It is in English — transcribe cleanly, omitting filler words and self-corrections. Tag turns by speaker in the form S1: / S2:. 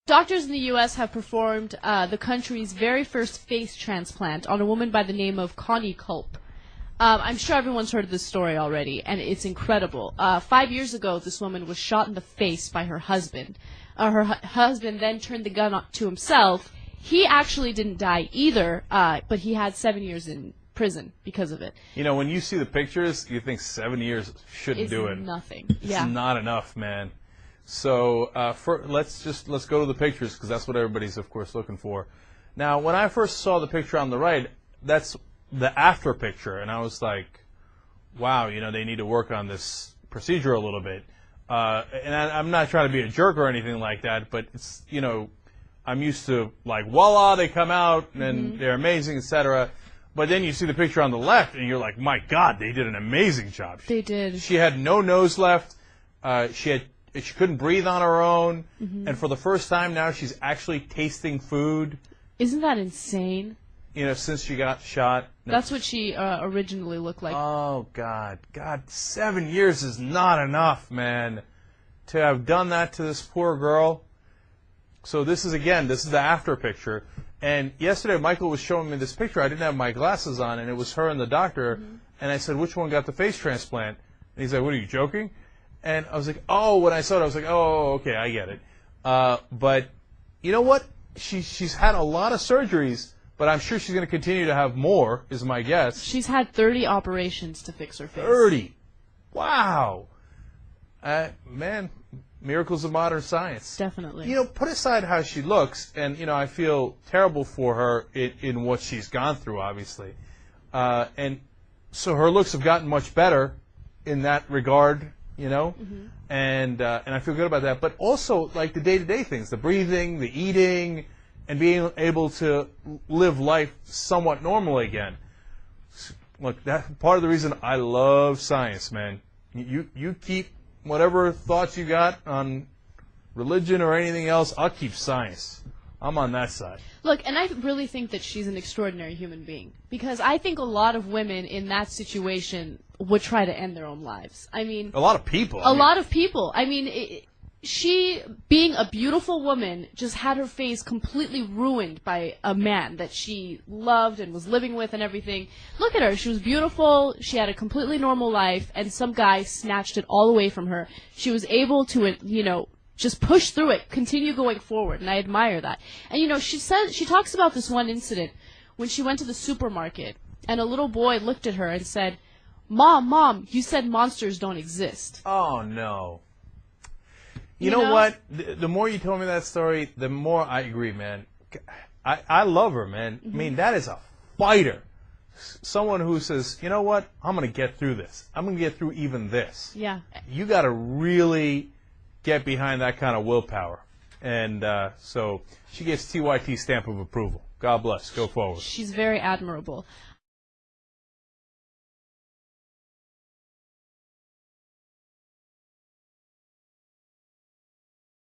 S1: Doctors in the U.S. have performed the country's very first face transplant on a woman by the name of Connie Culp. I'm sure everyone's heard of this story already, and it's incredible. 5 years ago, this woman was shot in the face by her husband. Her husband then turned the gun to himself. He actually didn't die either, but he had 7 years in prison because of it.
S2: You know, when you see the pictures, you think 7 years shouldn't do it.
S1: It's nothing.
S2: It's not enough, man. So let's go to the pictures, because that's what everybody's, of course, looking for. Now, when I first saw the picture on the right, that's the after picture, and I was like, wow, you know, they need to work on this procedure a little bit. And I'm not trying to be a jerk or anything like that, but it's, you know, I'm used to, like, voila, they come out, and they're amazing, etc. But then you see the picture on the left, and you're like, my God, they did an amazing job.
S1: They did.
S2: She had no nose left. She couldn't breathe on her own, and for the first time now she's actually tasting food.
S1: Isn't that insane?
S2: You know, since she got shot.
S1: That's what she originally looked like.
S2: Oh, God. 7 years is not enough, man, to have done that to this poor girl. So this is the after picture. And yesterday Michael was showing me this picture. I didn't have my glasses on, and it was her and the doctor. And I said, which one got the face transplant? And he's like, what, are you joking? And I was like, oh, when I saw it, I was like, oh, okay, I get it. But you know what? She's had a lot of surgeries, but I'm sure she's going to continue to have more, is my guess.
S1: She's had 30 operations to fix her face.
S2: 30? Wow. Man, miracles of modern science.
S1: Definitely.
S2: You know, put aside how she looks, and, you know, I feel terrible for her in what she's gone through, obviously. And so her looks have gotten much better in that regard. You know, and I feel good about that. But also, like, the day-to-day things, the breathing, the eating, and being able to live life somewhat normally again. Look, that's part of the reason I love science, man. You keep whatever thoughts you got on religion or anything else, I'll keep science. I'm on that side.
S1: Look, and I really think that she's an extraordinary human being, because I think a lot of women in that situation would try to end their own lives. I mean,
S2: a lot of people.
S1: A lot of people. I mean, she, being a beautiful woman, just had her face completely ruined by a man that she loved and was living with and everything. Look at her. She was beautiful. She had a completely normal life, and some guy snatched it all away from her. She was able to, you know, just push through it, continue going forward, and I admire that. And, you know, she talks about this one incident when she went to the supermarket, and a little boy looked at her and said, Mom, you said monsters don't exist.
S2: Oh, no. You know what? The more you tell me that story, the more I agree, man. I love her, man. I mean, that is a fighter. Someone who says, you know what? I'm going to get through this. I'm going to get through even this.
S1: Yeah. You
S2: got to really get behind that kind of willpower. And so she gets TYT stamp of approval. God bless. Go forward.
S1: She's very admirable.